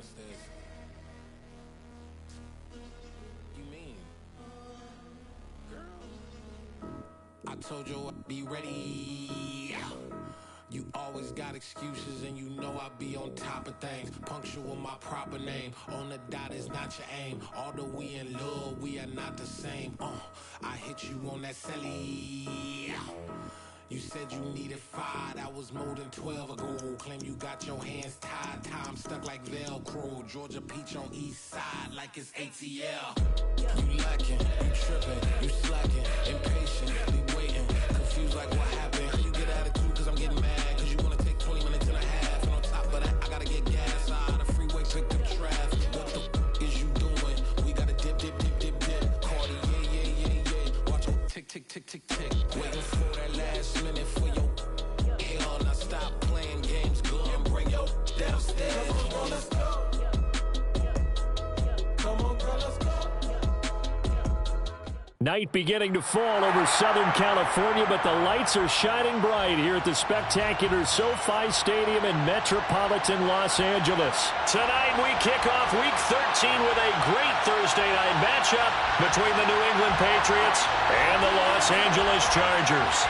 downstairs. You mean? Girl, I told you I'd be ready. You always got excuses and you know I be on top of things. Punctual my proper name. On the dot is not your aim. Although we in love, we are not the same. I hit you on that celly. You said you needed 5, that was more than 12 ago. Claim you got your hands tied, time stuck like Velcro. Georgia Peach on east side like it's ATL. You lacking, you tripping, you slacking, impatiently waiting, confused like what happened. You get attitude cause I'm getting mad, cause you wanna take 20 minutes and a half. And on top of that, I gotta get gas out of the freeway, pick up traffic. What the is you doing? We gotta dip, dip, dip, dip, dip. Cardi, yeah. Watch your tick, tick, tick, tick, tick. Waiting for that last minute for your hell. Now stop playing games, go and bring your downstairs. Come on, let's go. Come on, girl, let's go. Night beginning to fall over Southern California, but the lights are shining bright here at the spectacular SoFi Stadium in metropolitan Los Angeles. Tonight we kick off Week 13 with a great Thursday night matchup between the New England Patriots and the Los Angeles Chargers.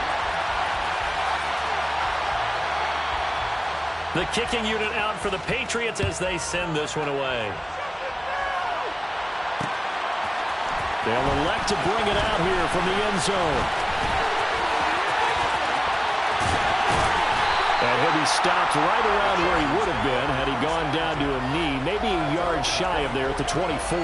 The kicking unit out for the Patriots as they send this one away. They'll elect to bring it out here from the end zone. And he'll be stopped right around where he would have been had he gone down to a knee, maybe a yard shy of there at the 24.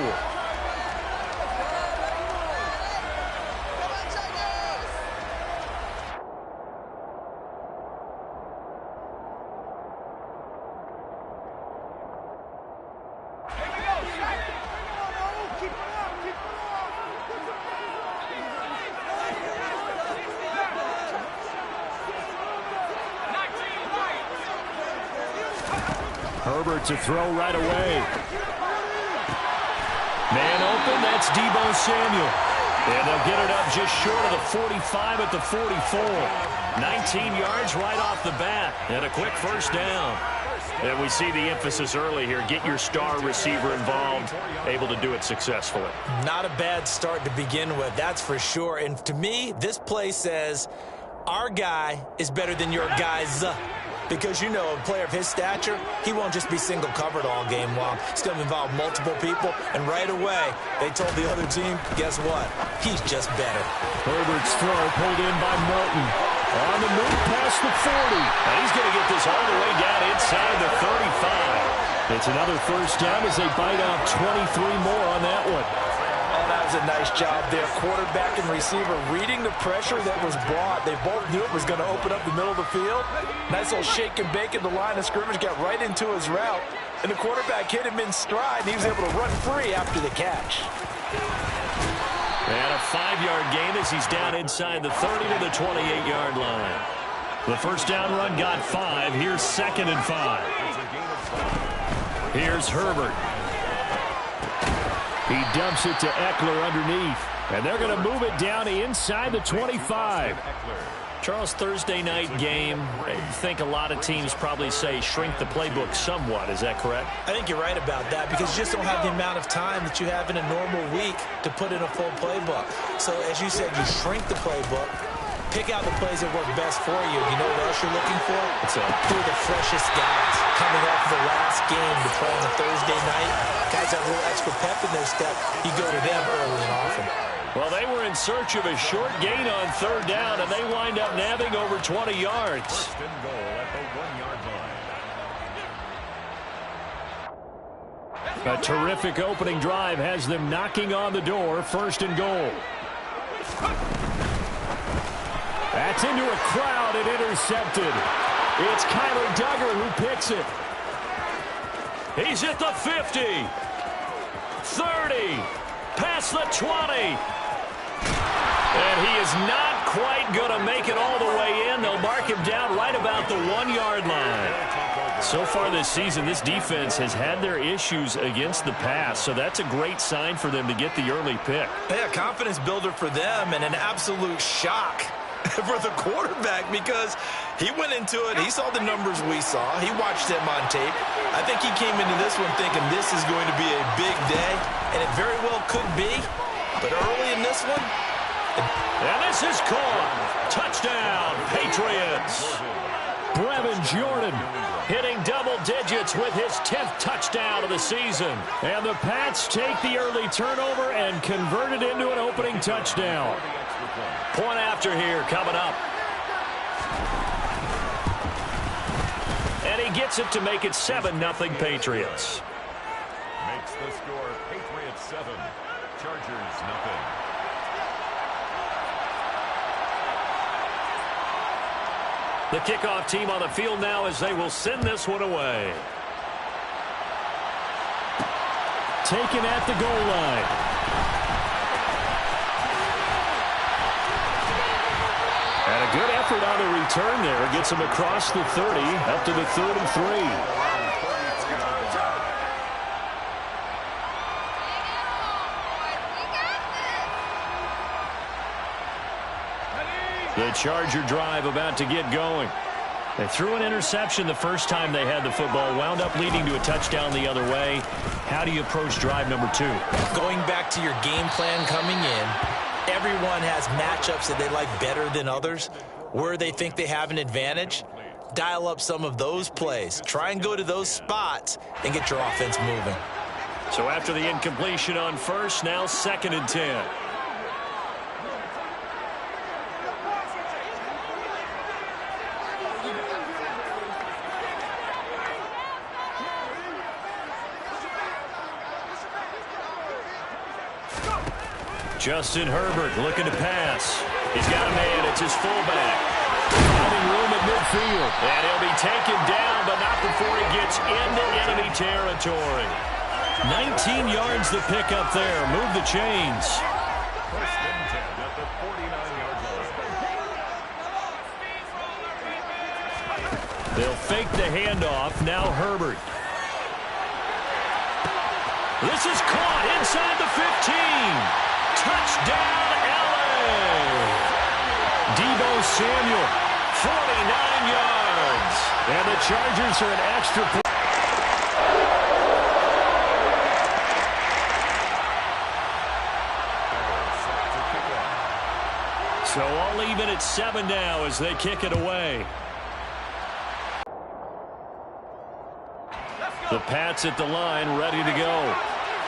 Herbert to throw right away. Man open, that's Deebo Samuel. And they'll get it up just short of the 45 at the 44. 19 yards right off the bat. And a quick first down. And we see the emphasis early here. Get your star receiver involved. Able to do it successfully. Not a bad start to begin with, that's for sure. And to me, this play says our guy is better than your guy's. Because, you know, a player of his stature, he won't just be single covered all game long. It's going to involve multiple people. And right away, they told the other team, guess what? He's just better. Herbert's throw pulled in by Melton. On the move past the 40. And he's going to get this all the way down inside the 35. It's another first down as they bite off 23 more on that one. That was a nice job there. Quarterback and receiver reading the pressure that was brought. They both knew it was going to open up the middle of the field. Nice little shake and bake at the line of scrimmage. Got right into his route. And the quarterback hit him in stride. And he was able to run free after the catch. And a 5-yard gain as he's down inside the 30 to the 28-yard line. The first down run got 5. Here's 2nd and 5. Here's Herbert. He dumps it to Eckler underneath. And they're going to move it down inside the 25. Charles, Thursday night game, I think a lot of teams probably say shrink the playbook somewhat. Is that correct? I think you're right about that because you just don't have the amount of time that you have in a normal week to put in a full playbook. So, as you said, you shrink the playbook, pick out the plays that work best for you. You know what else you're looking for? Who are the freshest guys coming off the last game to play on a Thursday night? Guys have a little extra pep in their step. You go to them early and often. Well, they were in search of a short gain on 3rd down, and they wind up nabbing over 20 yards. First and goal at the 1-yard line. A terrific opening drive has them knocking on the door. 1st and goal. That's into a crowd and intercepted. It's Kyler Duggar who picks it. He's at the 50. 30. Past the 20. And he is not quite going to make it all the way in. They'll mark him down right about the 1-yard line. So far this season, this defense has had their issues against the pass, so that's a great sign for them to get the early pick. Yeah, confidence builder for them and an absolute shock for the quarterback because he went into it. He saw the numbers we saw. He watched them on tape. I think he came into this one thinking this is going to be a big day, and it very well could be. But early in this one, and this is caught. Touchdown, Patriots. Brevin Jordan hitting double digits with his 10th touchdown of the season. And the Pats take the early turnover and convert it into an opening touchdown. Point after here coming up. And he gets it to make it 7-0 Patriots. Makes the score Patriots 7, Chargers 0. The kickoff team on the field now as they will send this one away. Taken at the goal line. And a good effort on the return there. Gets him across the 30, up to the 33. The Charger drive about to get going. They threw an interception the first time they had the football, wound up leading to a touchdown the other way. How do you approach drive number 2? Going back to your game plan coming in, everyone has matchups that they like better than others. Where they think they have an advantage, dial up some of those plays. Try and go to those spots and get your offense moving. So after the incompletion on first, now 2nd and 10. Justin Herbert looking to pass. He's got a man. It's his fullback. Finding room at midfield. And he'll be taken down, but not before he gets into enemy territory. 19 yards to pick up there. Move the chains. First and 10 at the 49-yard line. They'll fake the handoff. Now Herbert. This is caught inside the 15. Touchdown, L.A. Deebo Samuel, 49 yards. And the Chargers are an extra point. So all even at 7 now as they kick it away. The Pats at the line, ready to go.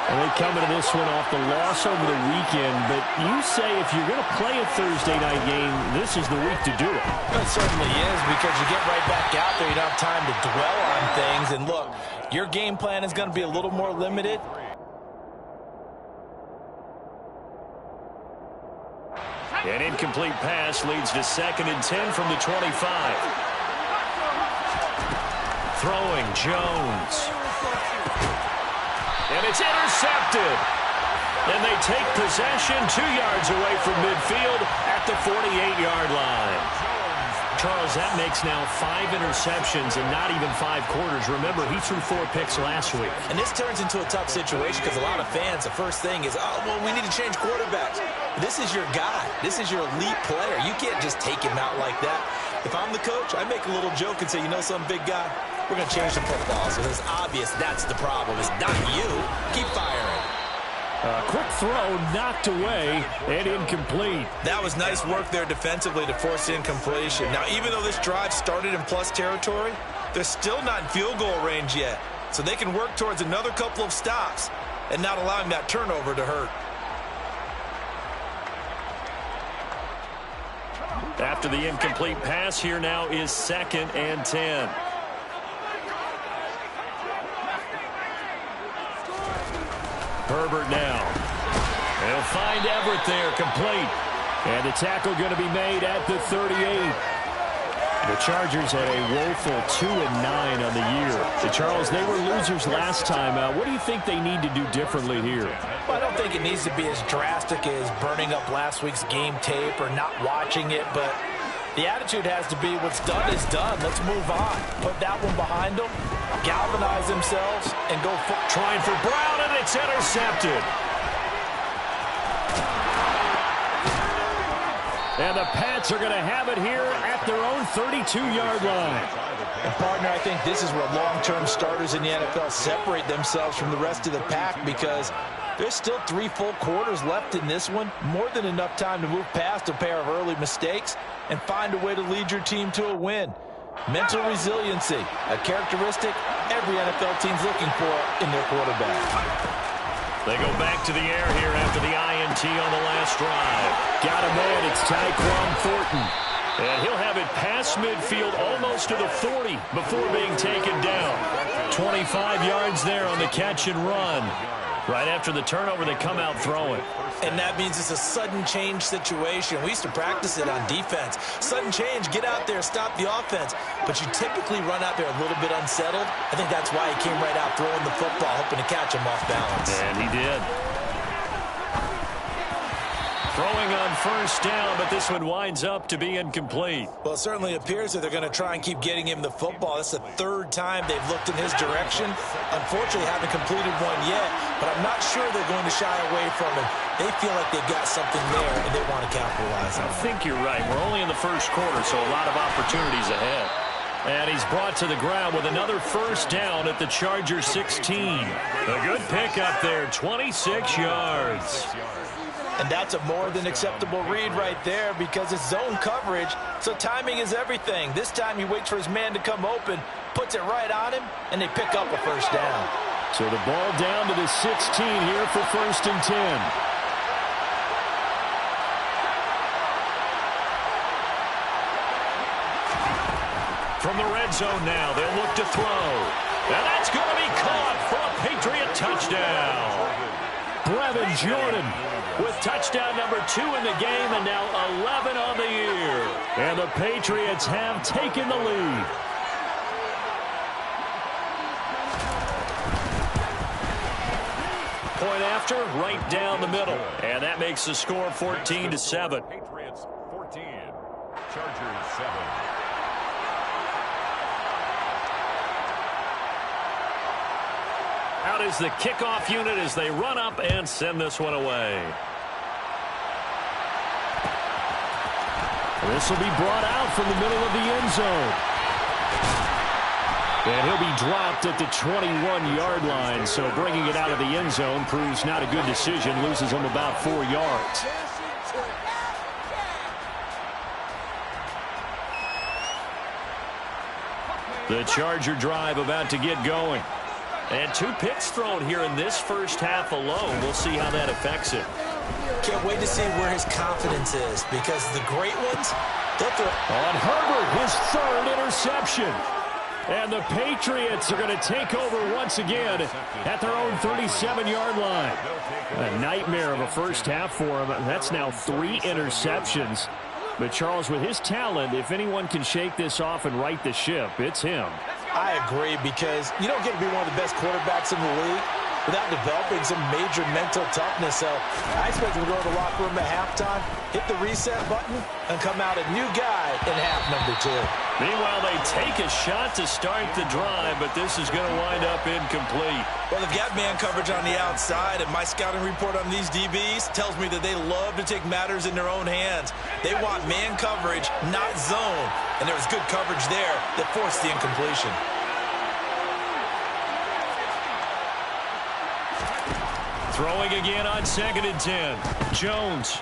And they come into this one off the loss over the weekend. But you say if you're going to play a Thursday night game, this is the week to do it. It certainly is, because you get right back out there. You don't have time to dwell on things. And look, your game plan is going to be a little more limited. An incomplete pass leads to 2nd and 10 from the 25. Throwing Jones. And it's intercepted. And they take possession 2 yards away from midfield at the 48-yard line. Charles, that makes now 5 interceptions and not even 5 quarters. Remember, he threw 4 picks last week. And this turns into a tough situation because a lot of fans, the first thing is, oh, well, we need to change quarterbacks. This is your guy. This is your elite player. You can't just take him out like that. If I'm the coach, I make a little joke and say, you know, some big guy, we're going to change the football. So it's obvious that's the problem. It's not you. Keep firing. Quick throw knocked away and incomplete. That was nice work there defensively to force incompletion. Now, even though this drive started in plus territory, they're still not in field goal range yet. So they can work towards another couple of stops and not allowing that turnover to hurt. After the incomplete pass, here now is 2nd and 10. Herbert now. They'll find Everett there, complete. And the tackle going to be made at the 38. The Chargers had a woeful 2-9 on the year. Charles, they were losers last time. What do you think they need to do differently here? Well, I don't think it needs to be as drastic as burning up last week's game tape or not watching it, but the attitude has to be what's done is done. Let's move on. Put that one behind them, galvanize themselves, and go for trying for Brown, and it's intercepted. And the Pats are going to have it here at their own 32-yard line. And partner, I think this is where long-term starters in the NFL separate themselves from the rest of the pack, because there's still 3 full quarters left in this one. More than enough time to move past a pair of early mistakes and find a way to lead your team to a win. Mental resiliency, a characteristic every NFL team's looking for in their quarterback. They go back to the air here after the INT on the last drive. Got a man, it's Tyquan Thornton. And he'll have it past midfield almost to the 40 before being taken down. 25 yards there on the catch and run. Right after the turnover, they come out throwing. And that means it's a sudden change situation. We used to practice it on defense. Sudden change, get out there, stop the offense. But you typically run out there a little bit unsettled. I think that's why he came right out throwing the football, hoping to catch him off balance. And he did. Throwing on first down, but this one winds up to be incomplete. Well, it certainly appears that they're going to try and keep getting him the football. That's the 3rd time they've looked in his direction. Unfortunately, haven't completed one yet, but I'm not sure they're going to shy away from him. They feel like they've got something there, and they want to capitalize on it. I think you're right. We're only in the first quarter, so a lot of opportunities ahead. And he's brought to the ground with another first down at the Chargers 16. A good pickup there, 26 yards. And that's a more than acceptable read right there, because it's zone coverage, so timing is everything. This time he waits for his man to come open, puts it right on him, and they pick up a first down. So the ball down to the 16 here for 1st and 10. From the red zone now, they'll look to throw. And that's going to be caught for a Patriot touchdown. Brevin Jordan with touchdown number 2 in the game, and now 11 on the year. And the Patriots have taken the lead. Point after, right down the middle. And that makes the score 14-7. Patriots 14, Chargers 7. Out is the kickoff unit as they run up and send this one away. This will be brought out from the middle of the end zone. And he'll be dropped at the 21-yard line, so bringing it out of the end zone proves not a good decision, loses him about 4 yards. The Charger drive about to get going. And 2 picks thrown here in this first half alone. We'll see how that affects it. Can't wait to see where his confidence is, because the great ones, they'll throw. On Herbert, his 3rd interception. And the Patriots are going to take over once again at their own 37-yard line. A nightmare of a first half for him. That's now 3 interceptions. But Charles, with his talent, if anyone can shake this off and right the ship, it's him. I agree, because you don't get to be one of the best quarterbacks in the league without developing some major mental toughness. So I expect him to go to the locker room at halftime, hit the reset button, and come out a new guy in half number 2. Meanwhile, they take a shot to start the drive, but this is going to wind up incomplete. Well, they've got man coverage on the outside, and my scouting report on these DBs tells me that they love to take matters in their own hands. They want man coverage, not zone, and there was good coverage there that forced the incompletion. Throwing again on 2nd and 10. Jones.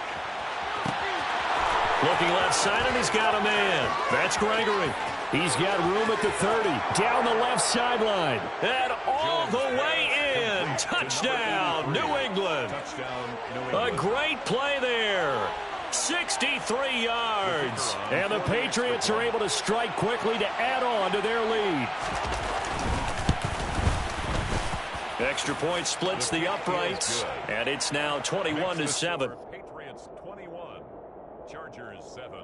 Looking left side, and he's got a man. That's Gregory. He's got room at the 30. Down the left sideline. And all the way in. Touchdown, New England. A great play there. 63 yards. And the Patriots are able to strike quickly to add on to their lead. Extra point splits the uprights, and it's now 21-7. Patriots 21, Chargers 7.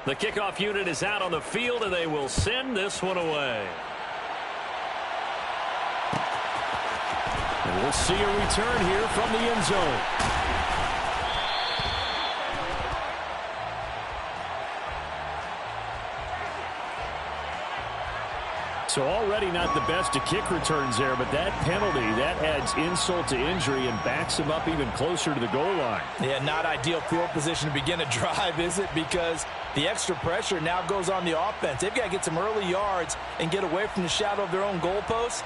The kickoff unit is out on the field, and they will send this one away. And we'll see a return here from the end zone. So already not the best of kick returns there, but that penalty, that adds insult to injury and backs him up even closer to the goal line. Yeah, not ideal field position to begin a drive, is it? Because the extra pressure now goes on the offense. They've got to get some early yards and get away from the shadow of their own goalposts.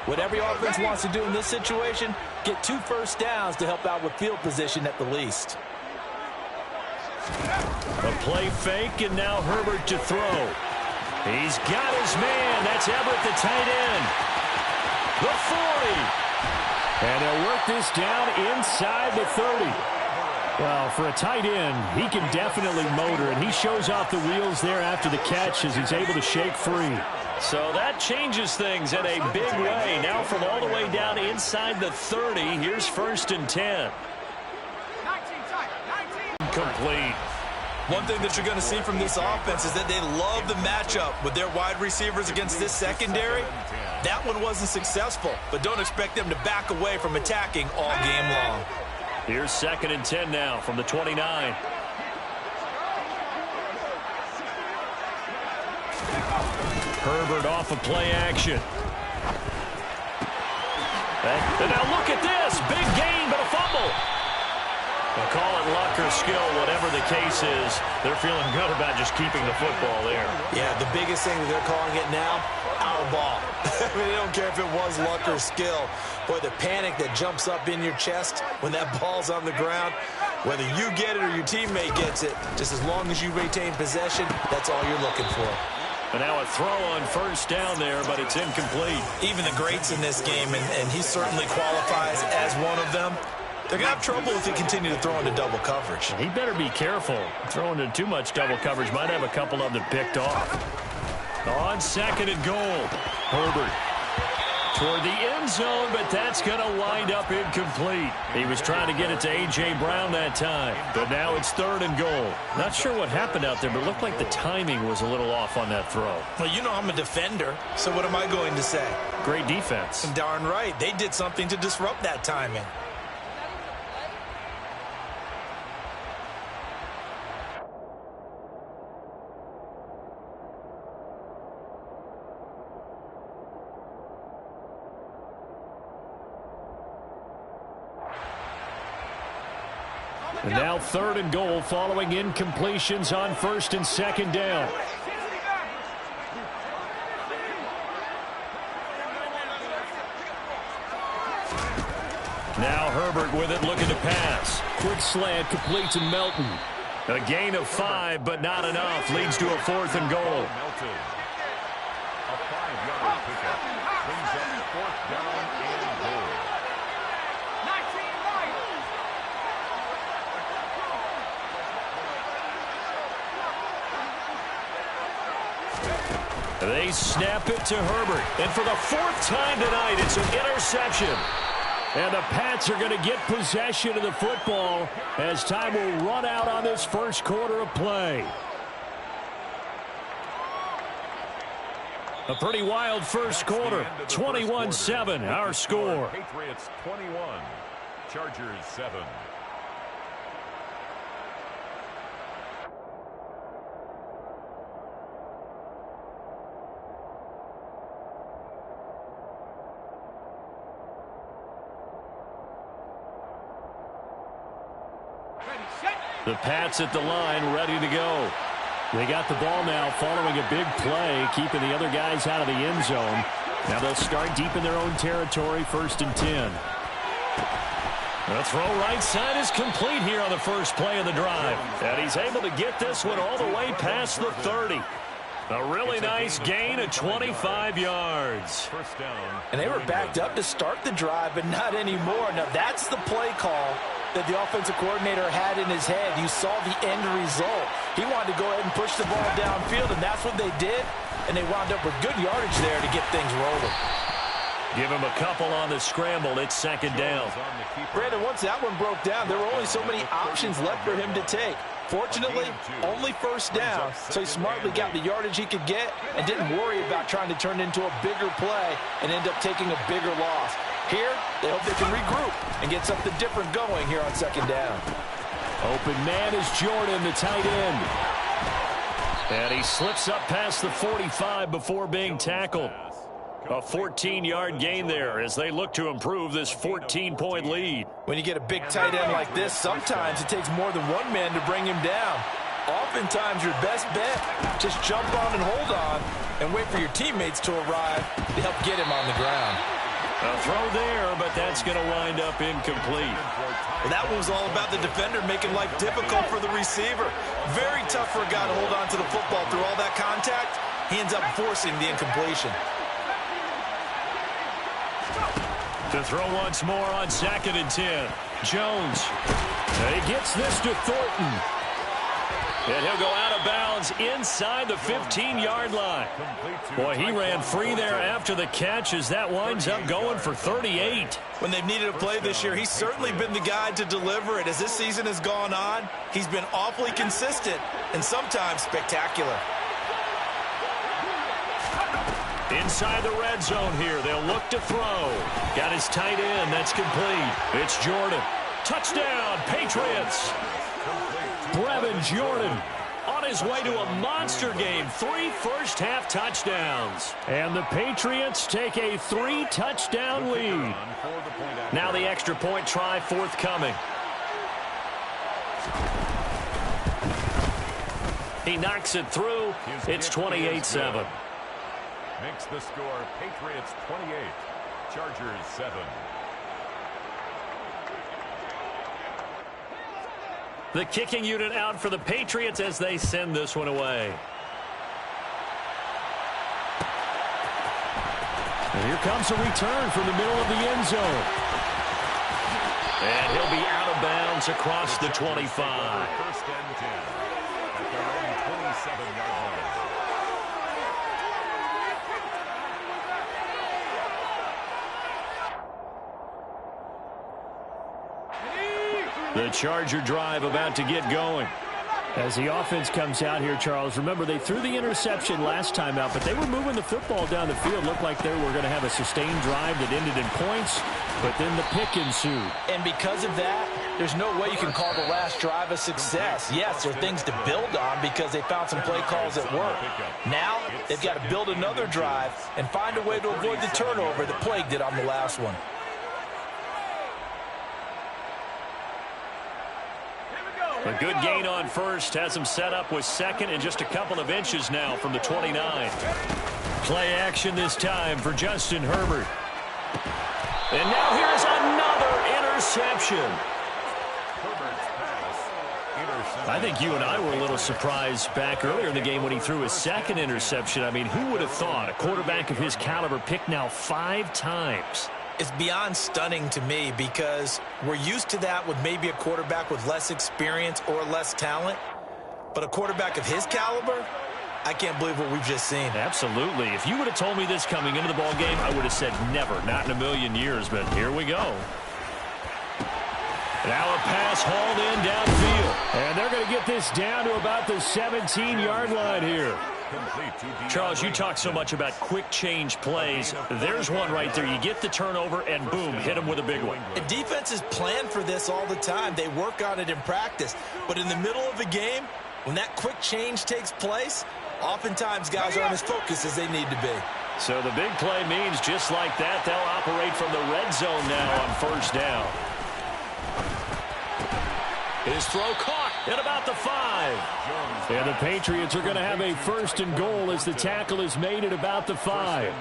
What every offense wants to do in this situation, get 2 first downs to help out with field position at the least. A play fake, and now Herbert to throw. He's got his man. That's Everett, the tight end. The 40. And they'll work this down inside the 30. Well, for a tight end, he can definitely motor, and he shows off the wheels there after the catch as he's able to shake free. So that changes things in a big way. Now from all the way down inside the 30, here's 1st and 10. Complete. One thing that you're going to see from this offense is that they love the matchup with their wide receivers against this secondary. That one wasn't successful, but don't expect them to back away from attacking all game long. Here's 2nd and 10 now from the 29. Herbert off of play action. And now look at this. Big gain, but a fumble. They'll call it luck or skill, whatever the case is. They're feeling good about just keeping the football there. Yeah, the biggest thing that they're calling it now, our ball. I mean, they don't care if it was luck or skill. Boy, the panic that jumps up in your chest when that ball's on the ground, whether you get it or your teammate gets it, just as long as you retain possession, that's all you're looking for. And now a throw on 1st down there, but it's incomplete. Even the greats in this game, and he certainly qualifies as one of them, they're going to have trouble if they continue to throw into double coverage. He better be careful. Throwing into too much double coverage might have a couple of them picked off. On 2nd and goal, Herbert toward the end zone, but that's going to wind up incomplete. He was trying to get it to A.J. Brown that time, but now it's 3rd and goal. Not sure what happened out there, but it looked like the timing was a little off on that throw. Well, you know I'm a defender, so what am I going to say? Great defense. Darn right. They did something to disrupt that timing. And now 3rd and goal following incompletions on 1st and 2nd down. Now Herbert with it, looking to pass. Quick slant, complete to Melton. A gain of 5, but not enough. Leads to a 4th and goal. Melton. A 5-yard pickup. Brings up 4th down and goal. They snap it to Herbert. And for the 4th time tonight, it's an interception. And the Pats are going to get possession of the football as time will run out on this 1st quarter of play. A pretty wild 1st quarter. 21-7, our score. Patriots 21, Chargers 7. The Pats at the line, ready to go. They got the ball now following a big play, keeping the other guys out of the end zone. Now they'll start deep in their own territory, 1st and 10. The throw right side is complete here on the first play of the drive. And he's able to get this one all the way past the 30. A really nice gain of 25 yards. 1st down. And they were backed up to start the drive, but not anymore. Now, that's the play call that the offensive coordinator had in his head. You saw the end result. He wanted to go ahead and push the ball downfield, and that's what they did. And they wound up with good yardage there to get things rolling. Give him a couple on the scramble. It's 2nd down. Brandon, once that one broke down, there were only so many options left for him to take. Fortunately, only 1st down, so he smartly got the yardage he could get and didn't worry about trying to turn it into a bigger play and end up taking a bigger loss. Here, they hope they can regroup and get something different going here on 2nd down. Open man is Jordan, the tight end. And he slips up past the 45 before being tackled. A 14-yard gain there as they look to improve this 14-point lead. When you get a big tight end like this, sometimes it takes more than one man to bring him down. Oftentimes, your best bet, just jump on and hold on and wait for your teammates to arrive to help get him on the ground. A throw there, but that's going to wind up incomplete. Well, that one was all about the defender making life difficult for the receiver. Very tough for a guy to hold on to the football through all that contact. He ends up forcing the incompletion. To throw once more on 2nd and 10. Jones. He gets this to Thornton. And he'll go out of bounds inside the 15-yard line. Boy, he ran free there after the catch as that winds up going for 38. When they've needed a play this year, he's certainly been the guy to deliver it. As this season has gone on, he's been awfully consistent and sometimes spectacular. Inside the red zone here, they'll look to throw. Got his tight end, that's complete. It's Jordan. Touchdown, Patriots. Brevin Jordan on his way to a monster game. 3 first-half touchdowns. And the Patriots take a 3-touchdown lead. Now the extra point try forthcoming. He knocks it through. It's 28-7. Makes the score Patriots 28, Chargers 7. The kicking unit out for the Patriots as they send this one away. And here comes a return from the middle of the end zone. And he'll be out of bounds across the 25. First and 10 at their own 27-yard line. The Charger drive about to get going. As the offense comes out here, Charles, remember they threw the interception last time out, but they were moving the football down the field. Looked like they were going to have a sustained drive that ended in points, but then the pick ensued. And because of that, there's no way you can call the last drive a success. Yes, there are things to build on because they found some play calls that work. Now, they've got to build another drive and find a way to avoid the turnover that plagued it on the last one. A good gain on first has him set up with 2nd and just a couple of inches now from the 29. Play action this time for Justin Herbert. And now here's another interception. I think you and I were a little surprised back earlier in the game when he threw his 2nd interception. I mean, who would have thought a quarterback of his caliber picked now 5 times? It's beyond stunning to me because we're used to that with maybe a quarterback with less experience or less talent. But a quarterback of his caliber, I can't believe what we've just seen. Absolutely. If you would have told me this coming into the ball game, I would have said never, not in a million years. But here we go. Now a pass hauled in downfield. And they're going to get this down to about the 17-yard line here. Charles, you talk so much about quick change plays. There's one right there. You get the turnover, and boom, hit them with a big one. And defenses plan for this all the time. They work on it in practice. But in the middle of the game, when that quick change takes place, oftentimes guys aren't as focused as they need to be. So the big play means just like that, they'll operate from the red zone now on first down. His throw caught at about the 5. And the Patriots are going to have a 1st and goal as the tackle is made at about the 5.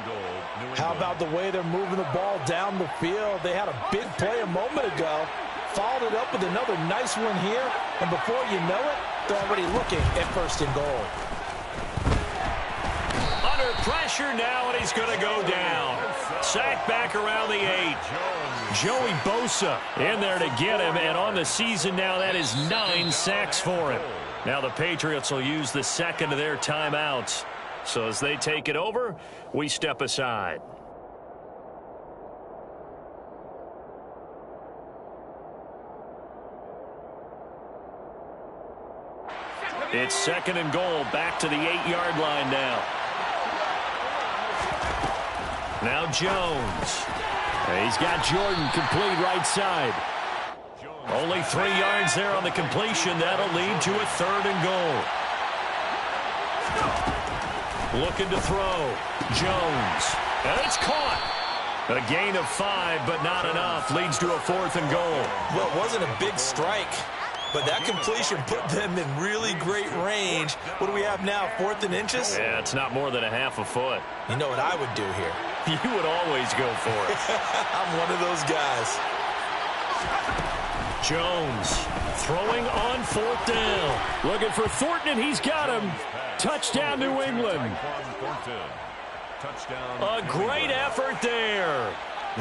How about the way they're moving the ball down the field? They had a big play a moment ago, followed it up with another nice one here, and before you know it, they're already looking at 1st and goal. Under pressure now, and he's going to go down. Sacked back around the 8. Joey Bosa in there to get him, and on the season now, that is 9 sacks for him. Now the Patriots will use the 2nd of their timeouts. So as they take it over, we step aside. It's 2nd and goal, back to the 8-yard line now. Now Jones. He's got Jordan complete right side. Only 3 yards there on the completion. That'll lead to a 3rd and goal. Looking to throw. Jones. And it's caught. A gain of 5, but not enough. Leads to a 4th and goal. Well, it wasn't a big strike, but that completion put them in really great range. What do we have now, 4th and inches? Yeah, it's not more than a half a foot. You know what I would do here? You would always go for it. I'm one of those guys. Jones throwing on 4th down. Looking for Thornton, and he's got him. Touchdown, New England. A great effort there.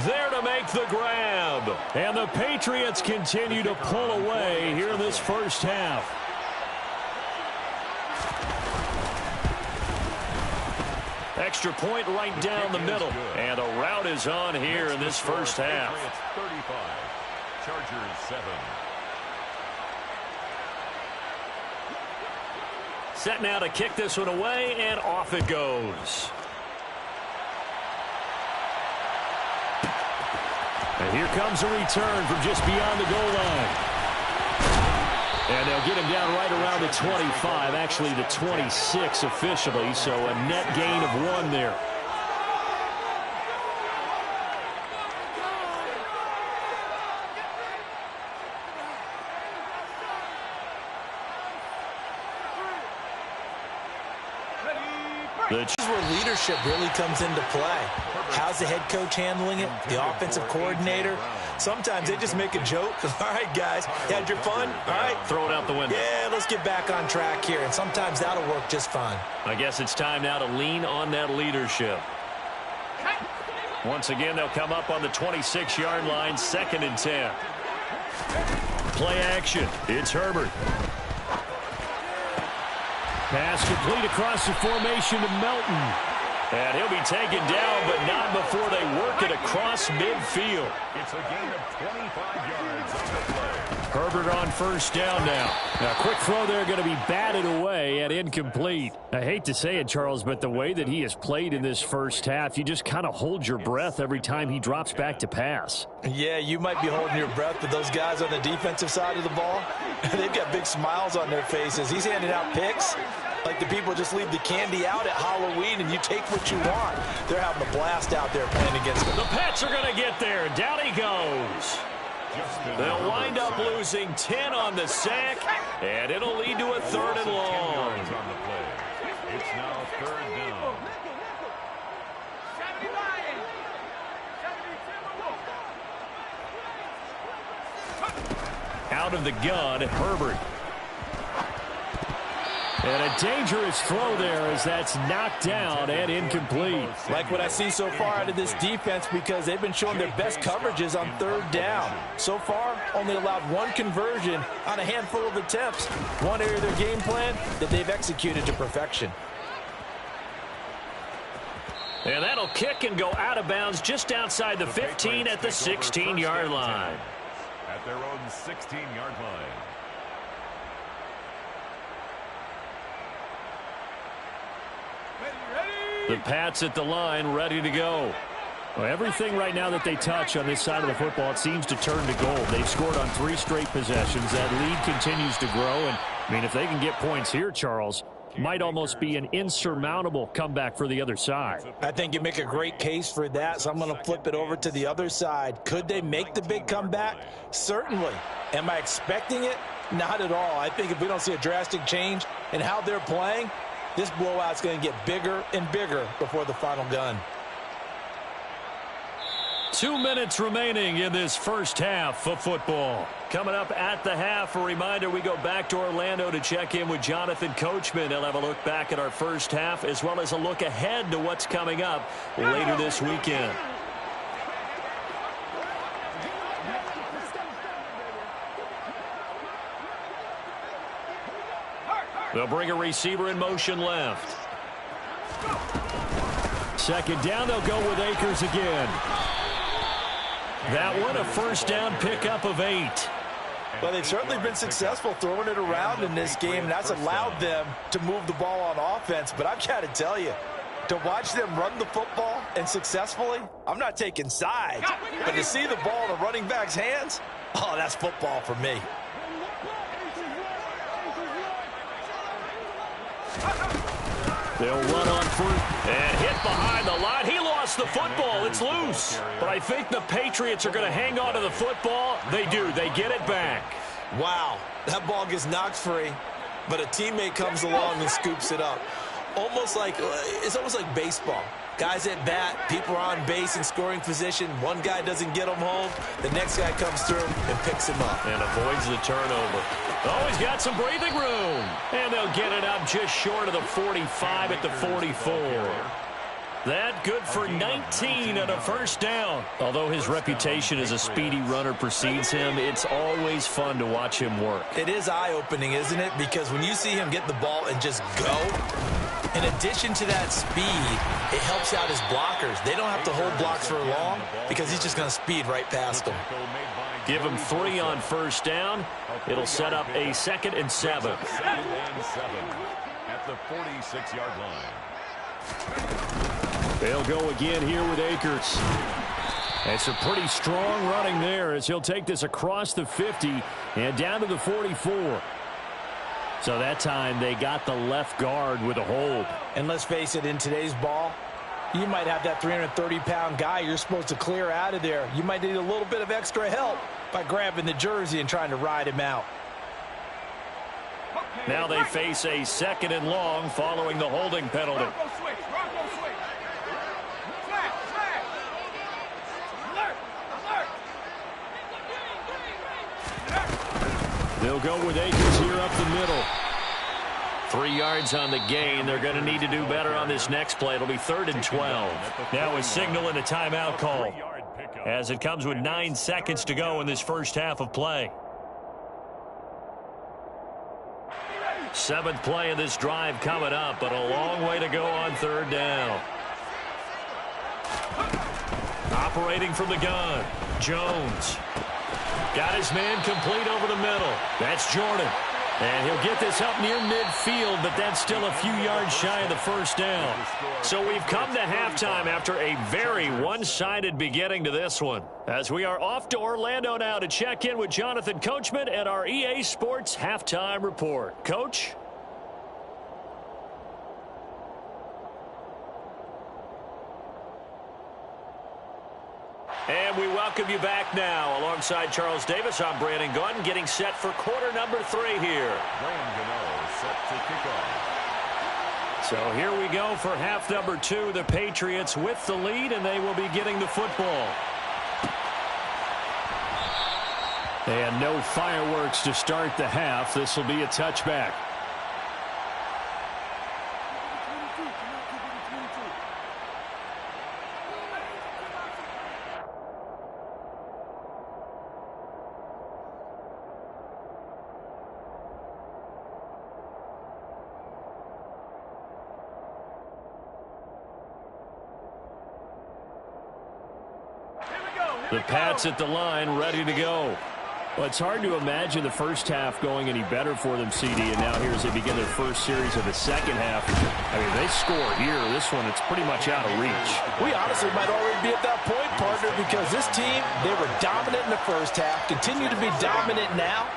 There to make the grab. And the Patriots continue to pull away here in this first half. Extra point right down the middle. And a rout is on here in this first half. 35. Chargers 7. Set now to kick this one away, and off it goes. And here comes a return from just beyond the goal line. And they'll get him down right around the 25, actually the 26 officially, so a net gain of 1 there. This is where leadership really comes into play. How's the head coach handling it? The offensive coordinator? Sometimes they just make a joke. All right, guys, you had your fun? All right. Throw it out the window. Yeah, let's get back on track here. And sometimes that'll work just fine. I guess it's time now to lean on that leadership. Once again, they'll come up on the 26-yard line, 2nd and 10. Play action. It's Herbert. Pass complete across the formation to Melton. And he'll be taken down, but not before they work it across midfield. It's a gain of 25 yards on the play. Herbert on 1st down now. Now, quick throw there going to be batted away and incomplete. I hate to say it, Charles, but the way that he has played in this first half, you just kind of hold your breath every time he drops back to pass. Yeah, you might be holding your breath, but those guys on the defensive side of the ball, they've got big smiles on their faces. He's handing out picks like the people just leave the candy out at Halloween and you take what you want. They're having a blast out there playing against them. The Pats are going to get there. Down he goes. They'll wind up losing 10 on the sack, and it'll lead to a 3rd and long. It's now 3rd down. Out of the gun, Herbert. And a dangerous throw there as that's knocked down and incomplete. Like what I see so far out of this defense because they've been showing their best coverages on 3rd down. So far, only allowed 1 conversion on a handful of attempts. One area of their game plan that they've executed to perfection. And that'll kick and go out of bounds just outside the 15 at the 16-yard line. At their own 16-yard line. The Pats at the line, ready to go. Well, everything right now that they touch on this side of the football, it seems to turn to gold. They've scored on 3 straight possessions. That lead continues to grow. And, I mean, if they can get points here, Charles, might almost be an insurmountable comeback for the other side. I think you make a great case for that, so I'm going to flip it over to the other side. Could they make the big comeback? Certainly. Am I expecting it? Not at all. I think if we don't see a drastic change in how they're playing, this blowout's going to get bigger and bigger before the final gun. 2 minutes remaining in this first half of football. Coming up at the half, a reminder, we go back to Orlando to check in with Jonathan Coachman. He'll have a look back at our first half as well as a look ahead to what's coming up later this weekend. They'll bring a receiver in motion left. 2nd down, they'll go with Akers again. That one, a 1st down pickup of 8. Well, they've certainly been successful throwing it around in this game, and that's allowed them to move the ball on offense. But I've got to tell you, to watch them run the football and successfully, I'm not taking sides. But to see the ball in a running back's hands, oh, that's football for me. They'll run on 1st and hit behind the line. He lost lost the football. It's loose. But I think the Patriots are going to hang on to the football. They do. They get it back. Wow, that ball gets knocked free, but a teammate comes along and scoops it up. It's almost like baseball. Guys at bat, people are on base in scoring position. One guy doesn't get them home. The next guy comes through and picks him up. And avoids the turnover. Oh, he's got some breathing room. And they'll get it up just short of the 45 at the 44. That good for 19 and a first down. Although his reputation as a speedy runner precedes him, it's always fun to watch him work. It is eye-opening, isn't it? Because when you see him get the ball and just go, in addition to that speed, it helps out his blockers. They don't have to hold blocks for long because he's just going to speed right past them. Give him 3 on first down. It'll set up a 2nd and 7. 2nd and 7 at the 46-yard line. They'll go again here with Akers. And some pretty strong running there as he'll take this across the 50 and down to the 44. So that time they got the left guard with a hold. And let's face it, in today's ball, you might have that 330-pound guy you're supposed to clear out of there. You might need a little bit of extra help by grabbing the jersey and trying to ride him out. Now they face a 2nd and long following the holding penalty. They'll go with Akers here up the middle. 3 yards on the gain. They're going to need to do better on this next play. It'll be 3rd and 12. Now a signal and a timeout call as it comes with 9 seconds to go in this first half of play. 7th play of this drive coming up, but a long way to go on 3rd down. Operating from the gun, Jones. Got his man complete over the middle. That's Jordan. And he'll get this up near midfield, but that's still a few yards shy of the first down. So we've come to halftime after a very one-sided beginning to this one. As we are off to Orlando now to check in with Jonathan Coachman and our EA Sports Halftime Report. Coach? And we welcome you back now. Alongside Charles Davis, I'm Brandon Gunn, getting set for quarter number 3 here. Brandon Gano set to kick off. So here we go for half number 2. The Patriots with the lead, and they will be getting the football. And no fireworks to start the half. This will be a touchback. The Pats at the line, ready to go. Well, it's hard to imagine the first half going any better for them, CD, and now here as they begin their first series of the second half. I mean, they score here. This one, it's pretty much out of reach. We honestly might already be at that point, partner, because this team, they were dominant in the first half, continue to be dominant now,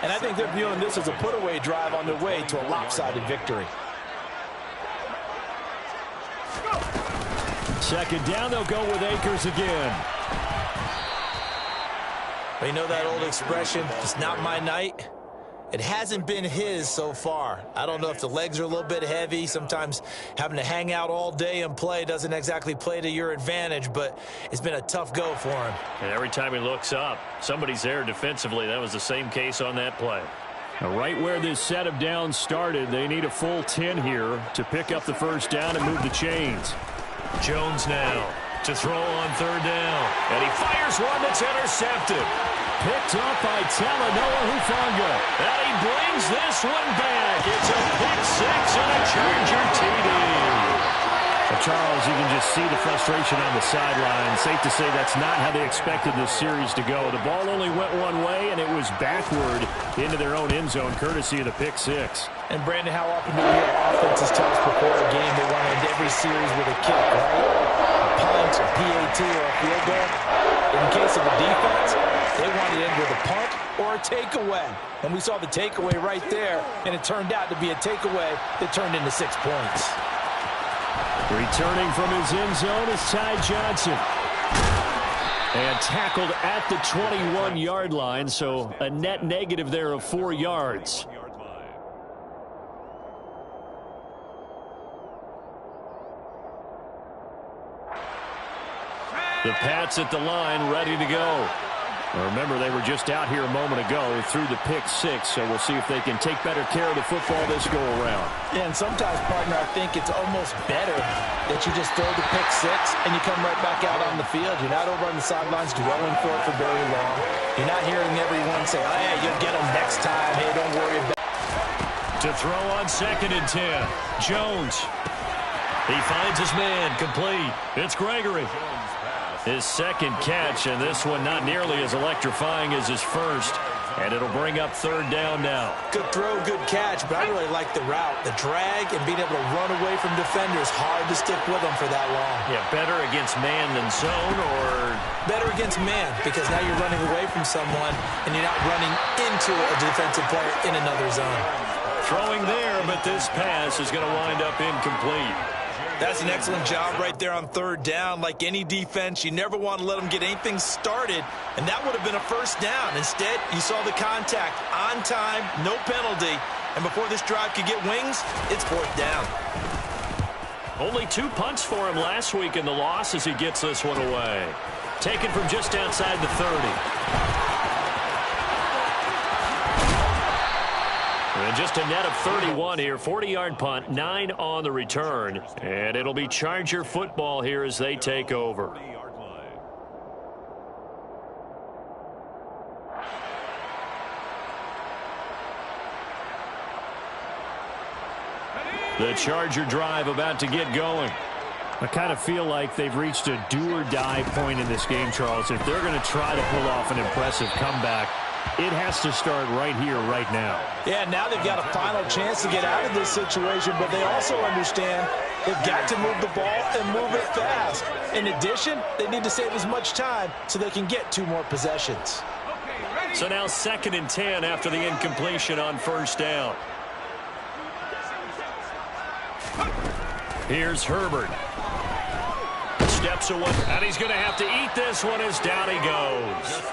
and I think they're viewing this as a put-away drive on their way to a lopsided victory. Second down, they'll go with Akers again. You know that old expression, it's not my night? It hasn't been his so far. I don't know if the legs are a little bit heavy. Sometimes having to hang out all day and play doesn't exactly play to your advantage, but it's been a tough go for him. And every time he looks up, somebody's there defensively. That was the same case on that play. Now, right where this set of downs started, they need a full 10 here to pick up the first down and move the chains. Jones now to throw on 3rd down. And he fires one that's intercepted. Picked up by Talanoa Hufanga. And he brings this one back. It's a pick 6 and a Charger TD. Well, Charles, you can just see the frustration on the sideline. Safe to say that's not how they expected this series to go. The ball only went one way, and it was backward into their own end zone, courtesy of the pick 6. And, Brandon, how often do we hear offenses tell us before a game they want to end every series with a kick, right? A punt, a PAT, or a field goal. In the case of the defense, they want to end with a punt or a takeaway. And we saw the takeaway right there, and it turned out to be a takeaway that turned into 6 points. Returning from his end zone is Ty Johnson. And tackled at the 21-yard line, so a net negative there of 4 yards. The Pats at the line, ready to go. Remember, they were just out here a moment ago through the pick 6, so we'll see if they can take better care of the football this go-around. Yeah, and sometimes, partner, I think it's almost better that you just throw the pick 6 and you come right back out on the field. You're not over on the sidelines dwelling for it for very long. You're not hearing everyone say, oh, yeah, you'll get them next time. Hey, don't worry about it. To throw on 2nd and 10, Jones. He finds his man, complete. It's Gregory. His second catch, and this one not nearly as electrifying as his first. And it'll bring up 3rd down now. Good throw, good catch, but I really like the route. The drag and being able to run away from defenders. Hard to stick with them for that long. Yeah, better against man than zone, or? Better against man, because now you're running away from someone and you're not running into a defensive player in another zone. Throwing there, but this pass is going to wind up incomplete. That's an excellent job right there on 3rd down. Like any defense, you never want to let them get anything started, and that would have been a 1st down. Instead, you saw the contact on time, no penalty, and before this drive could get wings, it's 4th down. Only 2 punts for him last week in the loss as he gets this one away. Taken from just outside the 30. And just a net of 31 here. 40-yard punt, 9 on the return. And it'll be Charger football here as they take over. The Charger drive about to get going. I kind of feel like they've reached a do-or-die point in this game, Charles. If they're going to try to pull off an impressive comeback, it has to start right here, right now. Yeah, now they've got a final chance to get out of this situation, but they also understand they've got to move the ball and move it fast. In addition, they need to save as much time so they can get 2 more possessions. So now 2nd and 10 after the incompletion on 1st down. Here's Herbert. Steps away, and he's going to have to eat this one as down he goes.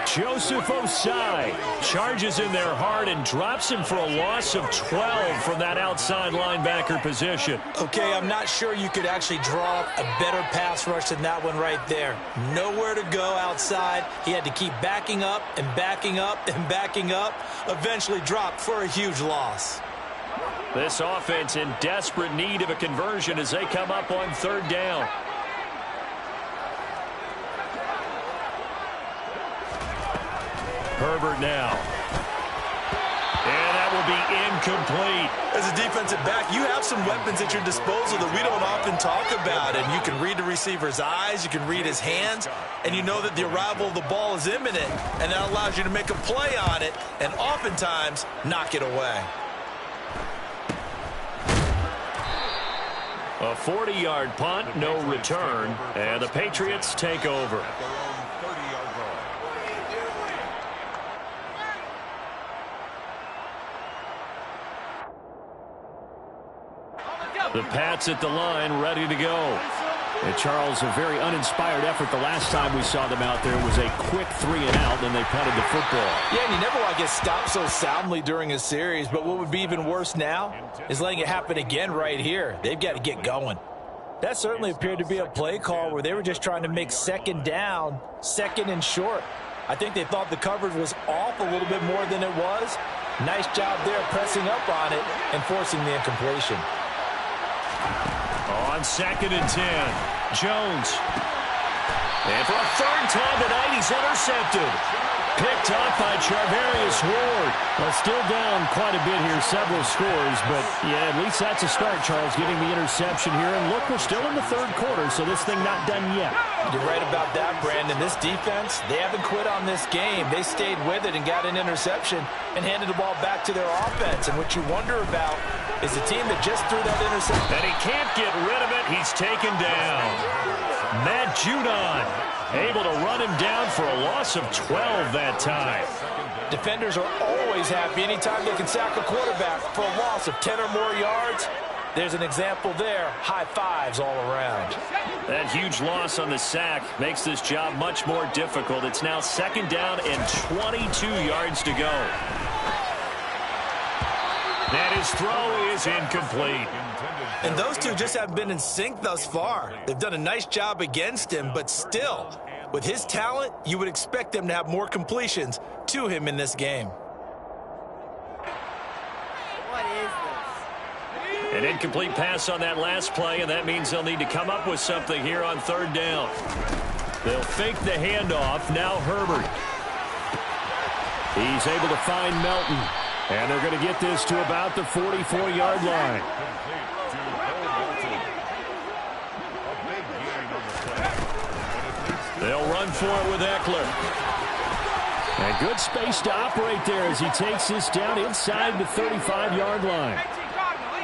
Joseph Osai charges in there hard and drops him for a loss of 12 from that outside linebacker position. Okay, I'm not sure you could actually draw up a better pass rush than that one right there. Nowhere to go outside. He had to keep backing up and backing up and backing up. Eventually dropped for a huge loss. This offense in desperate need of a conversion as they come up on 3rd down. Herbert now. And that will be incomplete. As a defensive back, you have some weapons at your disposal that we don't often talk about. And you can read the receiver's eyes, you can read his hands, and you know that the arrival of the ball is imminent. And that allows you to make a play on it and oftentimes knock it away. A 40-yard punt, no return, and the Patriots take over. The Pats at the line, ready to go. And Charles, a very uninspired effort the last time we saw them out there was a quick 3 and out, then they punted the football. Yeah, and you never want to get stopped so soundly during a series, but what would be even worse now is letting it happen again right here. They've got to get going. That certainly appeared to be a play call where they were just trying to make 2nd down, 2nd and short. I think they thought the coverage was off a little bit more than it was. Nice job there pressing up on it and forcing the incompletion. On 2nd and 10, Jones. And for a 3rd time tonight, he's intercepted. Picked up by Charvarius Ward. Well, still down quite a bit here, several scores, but yeah, at least that's a start, Charles, getting the interception here. And look, we're still in the 3rd quarter, so this thing not done yet. You're right about that, Brandon. This defense, they haven't quit on this game. They stayed with it and got an interception and handed the ball back to their offense. And what you wonder about is the team that just threw that interception. And he can't get rid of it. He's taken down. Matt Judon able to run him down for a loss of 12 that time. Defenders are always happy anytime they can sack a quarterback for a loss of 10 or more yards. There's an example there. High fives all around. That huge loss on the sack makes this job much more difficult. It's now 2nd down and 22 yards to go. And his throw is incomplete. And those two just haven't been in sync thus far. They've done a nice job against him, but still, with his talent, you would expect them to have more completions to him in this game. What is this? An incomplete pass on that last play, and that means they'll need to come up with something here on 3rd down. They'll fake the handoff. Now Herbert. He's able to find Melton. And they're going to get this to about the 44-yard line. They'll run for it with Eckler. And good space to operate there as he takes this down inside the 35-yard line.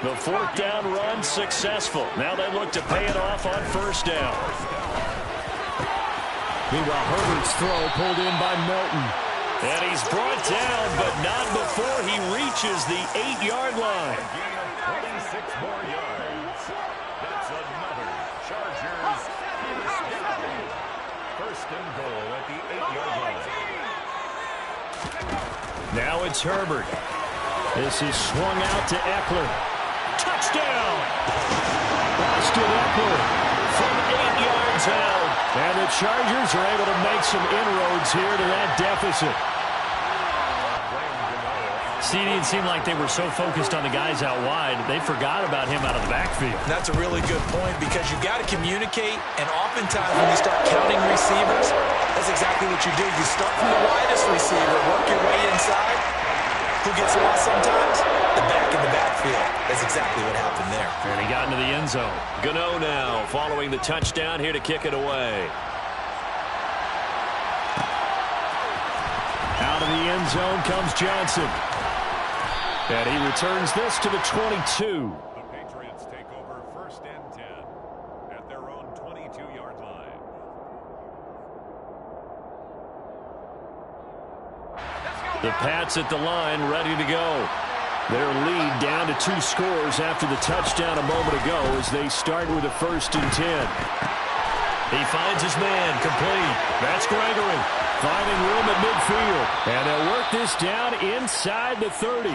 The 4th down run successful. Now they look to pay it off on 1st down. Meanwhile, Herbert's throw pulled in by Melton. And he's brought down, but not before he reaches the 8-yard line. Gain of 26 more yards. That's another Chargers first down. 1st and goal at the 8-yard line. Now it's Herbert. This is swung out to Eckler. Touchdown! Austin Eckler from 8 yards out. And the Chargers are able to make some inroads here to that deficit. It seemed like they were so focused on the guys out wide, they forgot about him out of the backfield. That's a really good point because you've got to communicate, and oftentimes when you start counting receivers, that's exactly what you do. You start from the widest receiver, work your way inside. Who gets lost sometimes? The back in the backfield. That's exactly what happened there. And he got into the end zone. Gano now following the touchdown here to kick it away. Out of the end zone comes Johnson. And he returns this to the 22. The Patriots take over 1st and 10 at their own 22-yard line. The Pats at the line, ready to go. Their lead down to 2 scores after the touchdown a moment ago as they start with a 1st and 10. He finds his man, complete. That's Gregory, finding room at midfield. And they'll work this down inside the 30.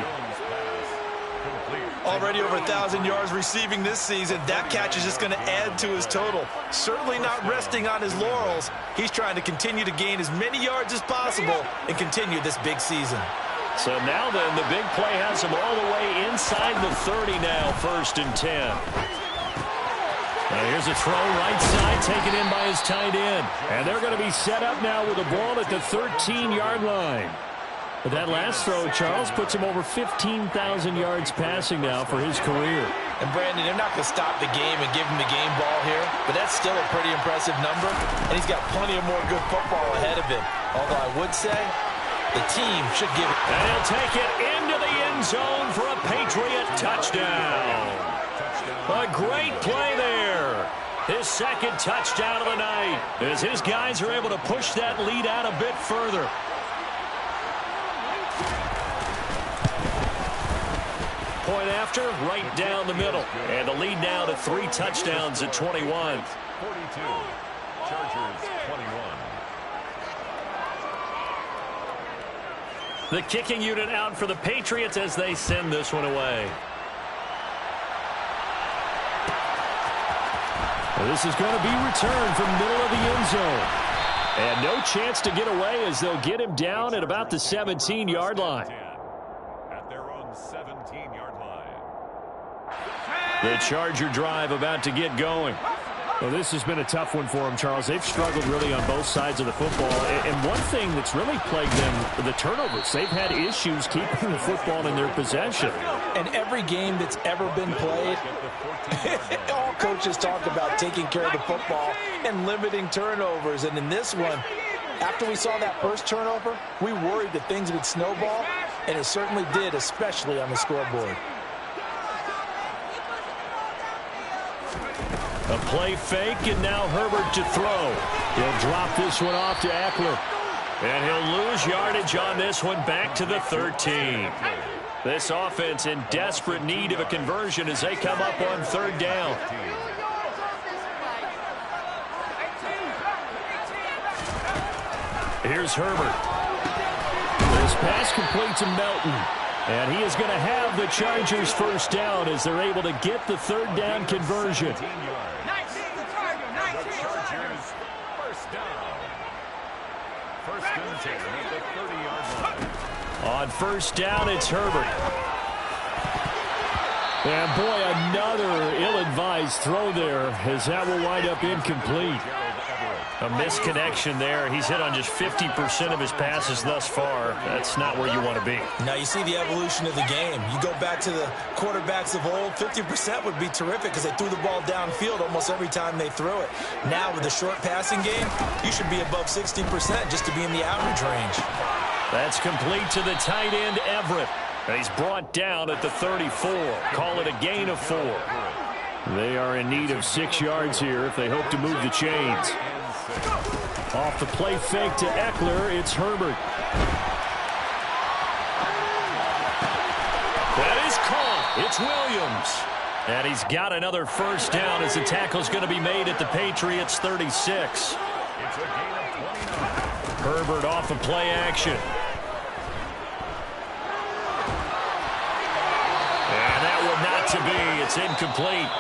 Already over 1,000 yards receiving this season. That catch is just going to add to his total. Certainly not resting on his laurels. He's trying to continue to gain as many yards as possible and continue this big season. So now then, the big play has him all the way inside the 30 now, 1st and 10. And here's a throw right side taken in by his tight end. And they're going to be set up now with the ball at the 13-yard line. But that last throw, Charles, puts him over 15,000 yards passing now for his career. And, Brandon, they're not going to stop the game and give him the game ball here, but that's still a pretty impressive number, and he's got plenty of more good football ahead of him. Although I would say the team should give it. And he'll take it into the end zone for a Patriot touchdown. A great play there. His 2nd touchdown of the night as his guys are able to push that lead out a bit further. Point after, right down the middle. And the lead now to 3 touchdowns at 21. 42. Chargers 21. The kicking unit out for the Patriots as they send this one away. Well, this is going to be returned from middle of the end zone. And no chance to get away as they'll get him down at about the 17-yard line. At their own 17-yard line. The Charger drive about to get going. Well, this has been a tough one for them, Charles. They've struggled really on both sides of the football. And one thing that's really plagued them, the turnovers. They've had issues keeping the football in their possession. And every game that's ever been played, all coaches talk about taking care of the football and limiting turnovers. And in this one, after we saw that first turnover, we worried that things would snowball, and it certainly did, especially on the scoreboard. A play fake, and now Herbert to throw. He'll drop this one off to Eckler. And he'll lose yardage on this one back to the 13. This offense in desperate need of a conversion as they come up on third down. Here's Herbert. This pass complete to Melton. And he is going to have the Chargers first down as they're able to get the third down conversion. The Chargers first down. First and 10 at the 30-yard line. On first down, it's Herbert. And boy, another ill-advised throw there as that will wind up incomplete. A misconnection there. He's hit on just 50% of his passes thus far. That's not where you want to be. Now you see the evolution of the game. You go back to the quarterbacks of old, 50% would be terrific because they threw the ball downfield almost every time they threw it. Now with the short passing game, you should be above 60% just to be in the average range. That's complete to the tight end, Everett. And he's brought down at the 34. Call it a gain of 4. They are in need of 6 yards here if they hope to move the chains. Off the play fake to Eckler, it's Herbert. That is caught. It's Williams. And he's got another first down as the tackle's going to be made at the Patriots' 36. It's a gain of 29. Herbert off of play action. And that one not to be. It's incomplete.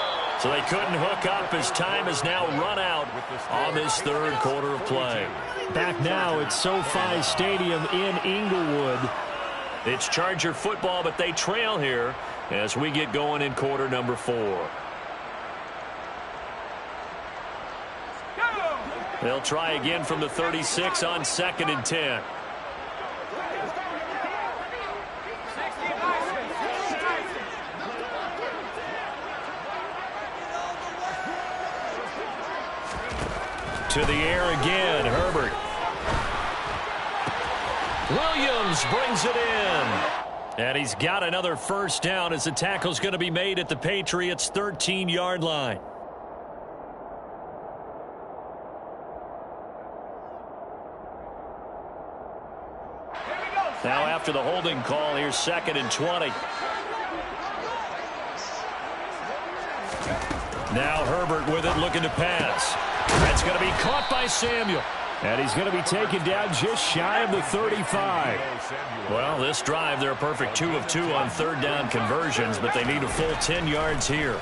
So they couldn't hook up as time has now run out on this third quarter of play. Back now at SoFi Stadium in Inglewood. It's Charger football, but they trail here as we get going in quarter number 4. They'll try again from the 36 on 2nd and 10. To the air again, Herbert. Williams brings it in. And he's got another first down as the tackle's going to be made at the Patriots' 13-yard line. Now after the holding call, here's 2nd and 20. Now Herbert with it, looking to pass. That's going to be caught by Samuel. And he's going to be taken down just shy of the 35. Well, this drive, they're a perfect 2 of 2 on third down conversions, but they need a full 10 yards here. Oh,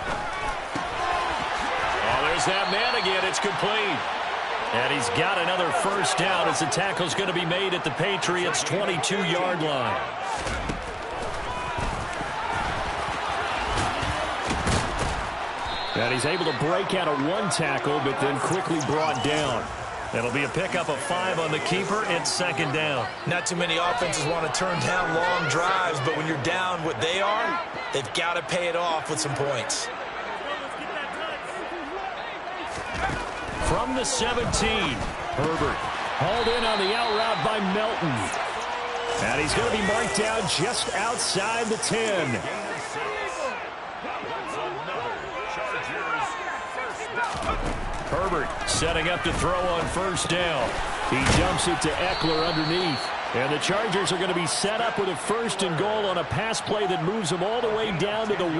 there's that man again. It's complete. And he's got another first down as the tackle's going to be made at the Patriots' 22-yard line. And he's able to break out of one tackle, but then quickly brought down. It'll be a pickup of 5 on the keeper. It's 2nd down. Not too many offenses want to turn down long drives, but when you're down what they are, they've got to pay it off with some points. From the 17, Herbert hauled in on the out route by Melton. And he's going to be marked down just outside the 10. Herbert setting up to throw on first down. He jumps it to Eckler underneath. And the Chargers are going to be set up with a 1st and goal on a pass play that moves them all the way down to the 1.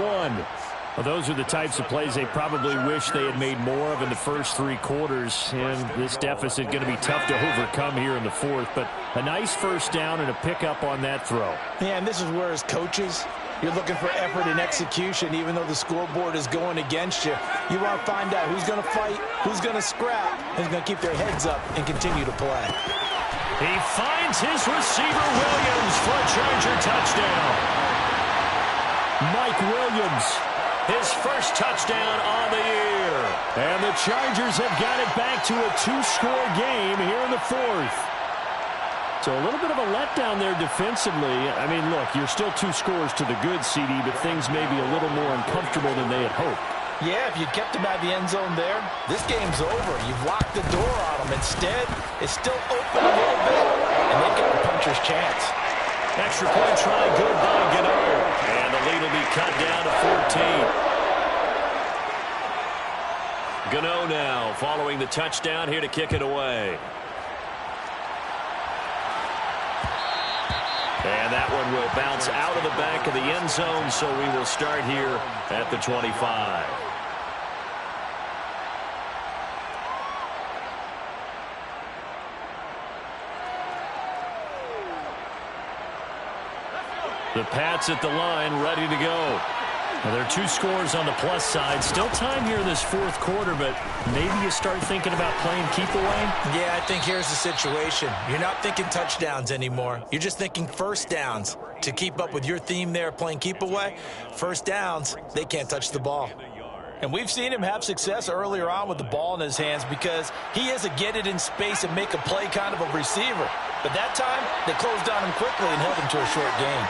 Well, those are the types of plays they probably wish they had made more of in the first 3 quarters. And this deficit going to be tough to overcome here in the 4th. But a nice first down and a pickup on that throw. Yeah, and this is where as coaches, you're looking for effort and execution, even though the scoreboard is going against you. You want to find out who's going to fight, who's going to scrap, and who's going to keep their heads up and continue to play. He finds his receiver, Williams, for a Charger touchdown. Mike Williams, his first touchdown on the year. And the Chargers have got it back to a 2-score game here in the 4th. So a little bit of a letdown there defensively. I mean, look, you're still 2 scores to the good, CD, but things may be a little more uncomfortable than they had hoped. Yeah, if you kept them out of the end zone there, this game's over. You've locked the door on them. Instead, it's still open a little bit, and they've got the puncher's chance. Extra point try, good by Gano. And the lead will be cut down to 14. Gano now following the touchdown here to kick it away. And that one will bounce out of the back of the end zone, so we will start here at the 25. The Pats at the line, ready to go. Well, there are 2 scores on the plus side. Still time here in this fourth quarter, but maybe you start thinking about playing keep away? Yeah, I think here's the situation. You're not thinking touchdowns anymore. You're just thinking first downs. To keep up with your theme there, playing keep away, first downs, they can't touch the ball. And we've seen him have success earlier on with the ball in his hands because he is a get it in space and make a play kind of a receiver. But that time, they closed on him quickly and held him to a short gain.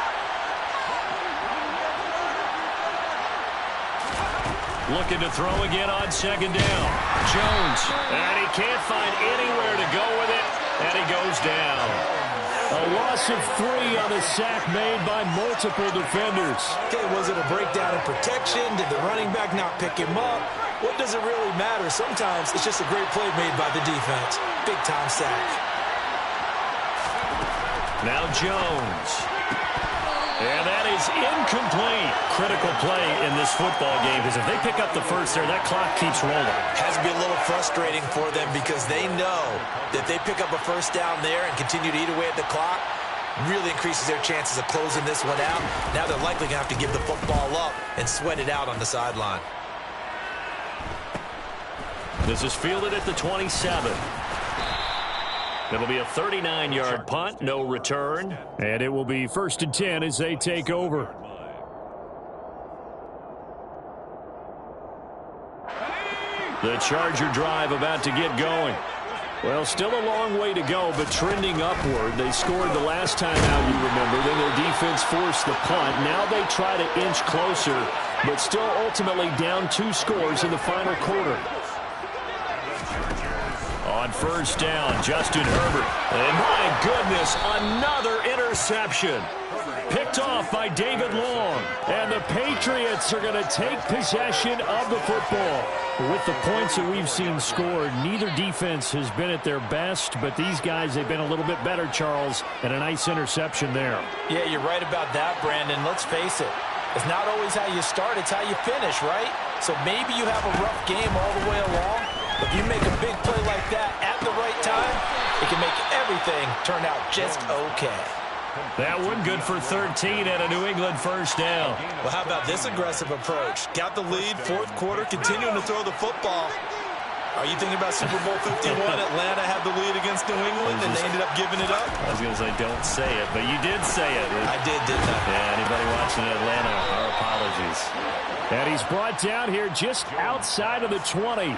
Looking to throw again on second down. Jones. And he can't find anywhere to go with it. And he goes down. A loss of 3 on the sack made by multiple defenders. Okay, was it a breakdown in protection? Did the running back not pick him up? What does it really matter? Sometimes it's just a great play made by the defense. Big-time sack. Now Jones. And that is incomplete. Critical play in this football game because if they pick up the first there, that clock keeps rolling. Has to be a little frustrating for them because they know that they pick up a first down there and continue to eat away at the clock, really increases their chances of closing this one out. Now they're likely going to have to give the football up and sweat it out on the sideline. This is fielded at the 27. It'll be a 39-yard punt, no return. And it will be 1st and 10 as they take over. The Charger drive about to get going. Well, still a long way to go, but trending upward. They scored the last time out, you remember. Then their defense forced the punt. Now they try to inch closer, but still ultimately down 2 scores in the final quarter. On first down, Justin Herbert. And my goodness, another interception. Picked off by David Long. And the Patriots are going to take possession of the football. With the points that we've seen scored, neither defense has been at their best, but these guys, they've been a little bit better, Charles, and a nice interception there. Yeah, you're right about that, Brandon. Let's face it. It's not always how you start, it's how you finish, right? So maybe you have a rough game all the way along, but if you make a big play like that at the right time, it can make everything turn out just okay. That one good for 13 and a New England first down. Well, how about this aggressive approach? Got the lead, fourth quarter, continuing to throw the football. Are you thinking about Super Bowl 51? Atlanta had the lead against New England, and they ended up giving it up? I was going to say, don't say it, but you did say it. I did, didn't I? Yeah, anybody watching Atlanta, our apologies. And he's brought down here just outside of the 20.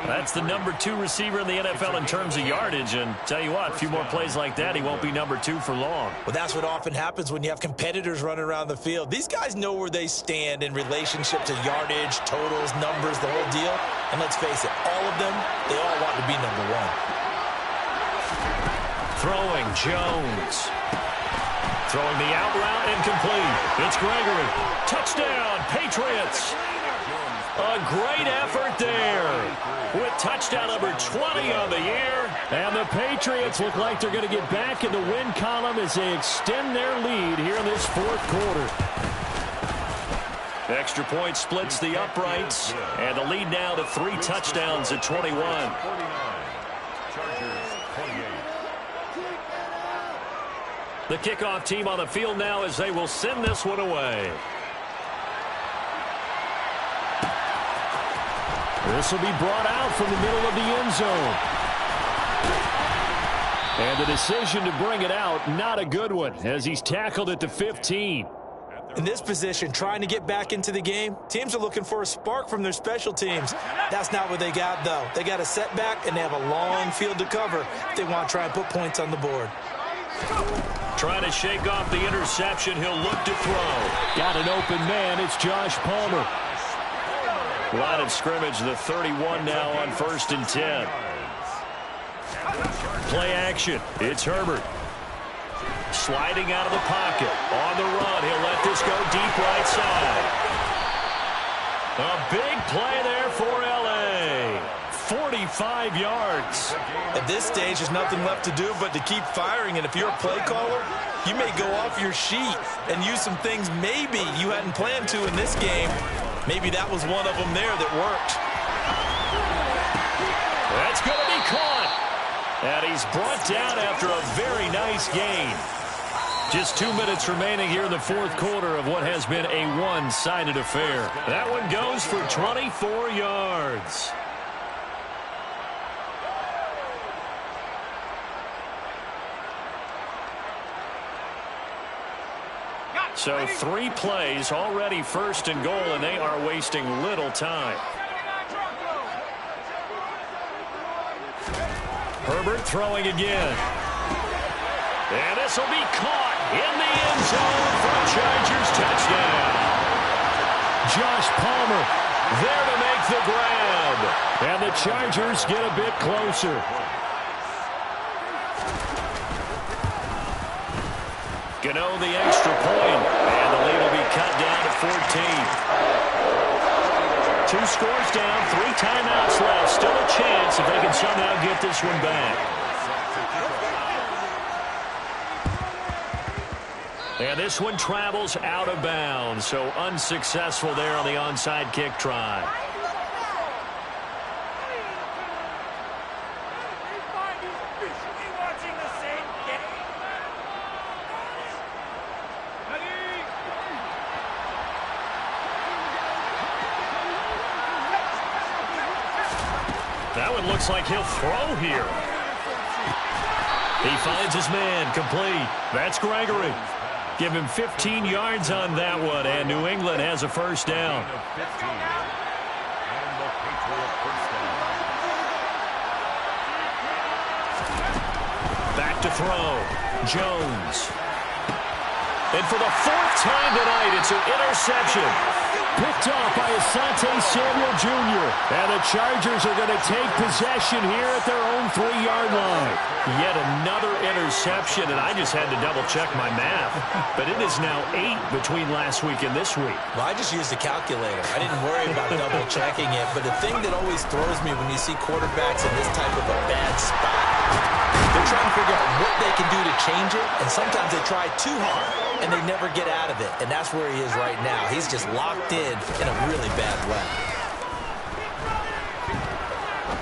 That's the number 2 receiver in the NFL in terms of yardage, and tell you what, a few more plays like that, he won't be number 2 for long. Well, that's what often happens when you have competitors running around the field. These guys know where they stand in relationship to yardage, totals, numbers, the whole deal. And let's face it, all of them, they all want to be number 1. Throwing, Jones. Throwing the out route, incomplete. It's Gregory. Touchdown, Patriots. A great effort there with touchdown number 20 on the year. And the Patriots look like they're going to get back in the win column as they extend their lead here in this fourth quarter. Extra point splits the uprights, and the lead now to 3 touchdowns at 21. The kickoff team on the field now as they will send this one away. This will be brought out from the middle of the end zone. And the decision to bring it out, not a good one, as he's tackled at the 15. In this position, trying to get back into the game, teams are looking for a spark from their special teams. That's not what they got, though. They got a setback, and they have a long field to cover if they want to try and put points on the board. Trying to shake off the interception. He'll look to throw. Got an open man. It's Josh Palmer. Line of scrimmage, the 31 now on 1st and 10. Play action. It's Herbert. Sliding out of the pocket. On the run. He'll let this go deep right side. A big play there for L.A. 45 yards. At this stage, there's nothing left to do but to keep firing. And if you're a play caller, You may go off your sheet and use some things maybe you hadn't planned to in this game. Maybe that was one of them there that worked. That's going to be caught. And he's brought down after a very nice gain. Just 2 minutes remaining here in the fourth quarter of what has been a one-sided affair. That one goes for 24 yards. So 3 plays, already first and goal, and they are wasting little time. Herbert throwing again. And this will be caught in the end zone for a Chargers touchdown. Josh Palmer there to make the grab. And the Chargers get a bit closer. Gano the extra point. And the lead will be cut down to 14. 2 scores down, 3 timeouts left. Still a chance if they can somehow get this one back. And this one travels out of bounds, so unsuccessful there on the onside kick try. That one looks like he'll throw here. He finds his man, complete. That's Gregory. Give him 15 yards on that one, and New England has a first down. Back to throw. Jones. And for the 4th time tonight, it's an interception. Picked off by Asante Samuel Jr. And the Chargers are going to take possession here at their own 3-yard line. Yet another interception, and I just had to double-check my math. But it is now 8 between last week and this week. Well, I just used the calculator. I didn't worry about double-checking it. But the thing that always throws me when you see quarterbacks in this type of a bad spot, they're trying to figure out what they can do to change it, and sometimes they try too hard, and they never get out of it. And that's where he is right now. He's just locked in a really bad way.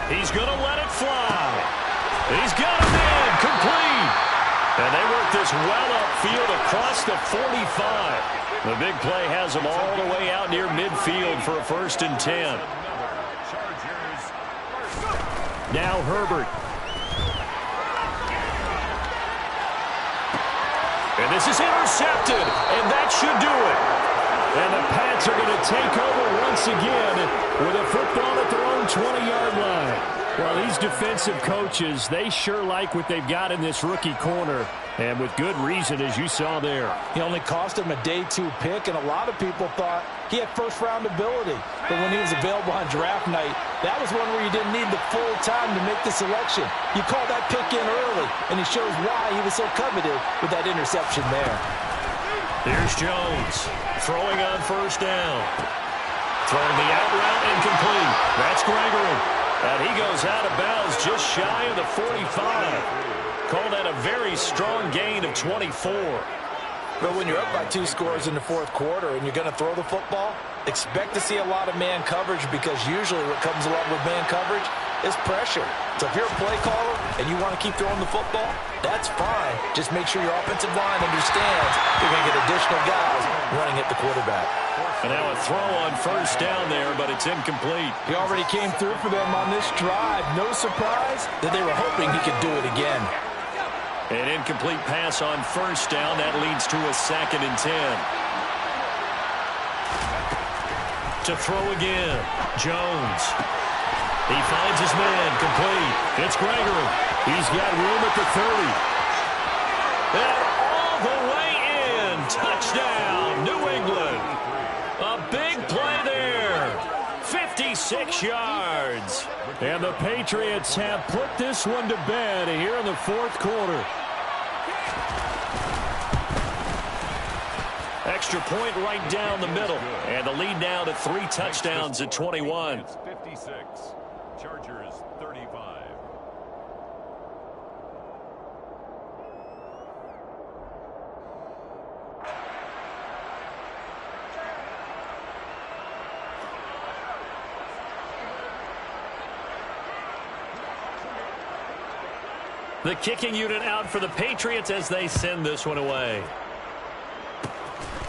He's going to let it fly. He's got him in, complete. And they work this well upfield across the 45. The big play has them all the way out near midfield for a 1st and 10. Now Herbert. And this is intercepted, and that should do it. And the Pats are going to take over once again with a football at their own 20-yard line. Well, these defensive coaches, they sure like what they've got in this rookie corner, and with good reason, as you saw there. He only cost him a day 2 pick, and a lot of people thought he had first-round ability. But when he was available on draft night, that was one where you didn't need the full time to make the selection. You call that pick in early, and he shows why he was so coveted with that interception there. Here's Jones throwing on 1st down. Throwing the out route incomplete. That's Gregory. And he goes out of bounds just shy of the 45. Call that a very strong gain of 24. But when you're up by 2 scores in the 4th quarter and you're going to throw the football, expect to see a lot of man coverage, because usually what comes along with man coverage is pressure. So if you're a play caller and you want to keep throwing the football, that's fine. Just make sure your offensive line understands you're going to get additional guys running at the quarterback. And now a throw on 1st down there, but it's incomplete. He already came through for them on this drive. No surprise that they were hoping he could do it again. An incomplete pass on 1st down. That leads to a 2nd and 10. To throw again. Jones. He finds his man, complete. It's Gregory. He's got room at the 30. And all the way in. Touchdown, New England. A big play there. 56 yards. And the Patriots have put this one to bed here in the 4th quarter. Extra point right down the middle. And the lead now to 3 touchdowns at 21. 56. Chargers 35. The kicking unit out for the Patriots as they send this one away.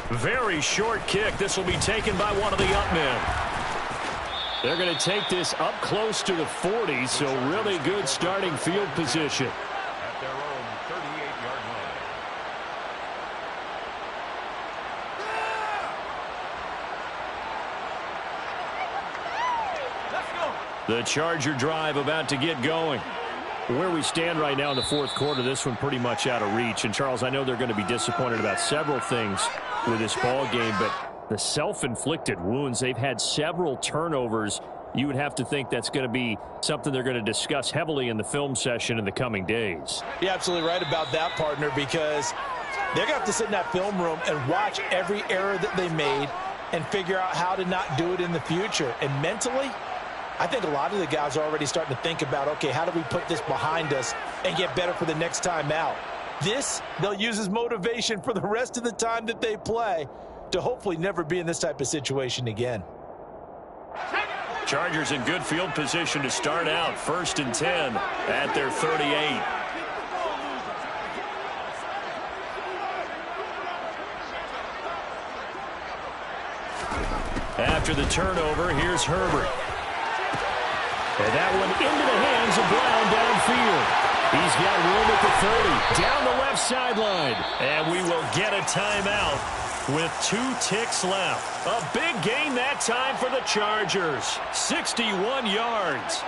Very short kick. This will be taken by one of the up men. They're going to take this up close to the 40, so really good starting field position. At their own 38-yard line. The Charger drive about to get going. Where we stand right now in the fourth quarter, this one pretty much out of reach. And, Charles, I know they're going to be disappointed about several things with this ball game, but the self-inflicted wounds, they've had several turnovers. You would have to think that's going to be something they're going to discuss heavily in the film session in the coming days. You're absolutely right about that, partner, because they're going to have to sit in that film room and watch every error that they made and figure out how to not do it in the future. And mentally, I think a lot of the guys are already starting to think about, okay, how do we put this behind us and get better for the next time out? This, they'll use as motivation for the rest of the time that they play to hopefully never be in this type of situation again. Chargers in good field position to start out. 1st and 10 at their 38. After the turnover, here's Herbert. And that one into the hands of Brown downfield. He's got room at the 30, down the left sideline. And we will get a timeout with 2 ticks left. A big gain that time for the Chargers. 61 yards.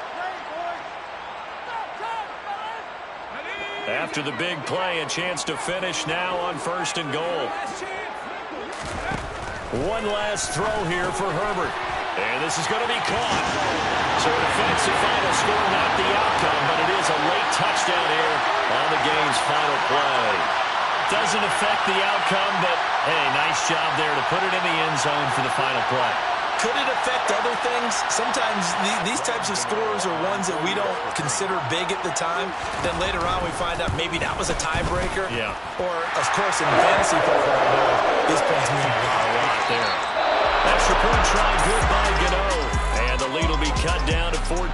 After the big play, a chance to finish now on 1st and goal. One last throw here for Herbert. And this is going to be caught. So a defensive final score, not the outcome, but it is a late touchdown here on the game's final play. Doesn't affect the outcome, but, hey, nice job there to put it in the end zone for the final play. Could it affect other things? Sometimes these types of scores are ones that we don't consider big at the time. Then later on we find out maybe that was a tiebreaker. Yeah. Or, of course, in fantasy football, these points mean a lot there. Extra point try good by Gano. And the lead will be cut down to 14.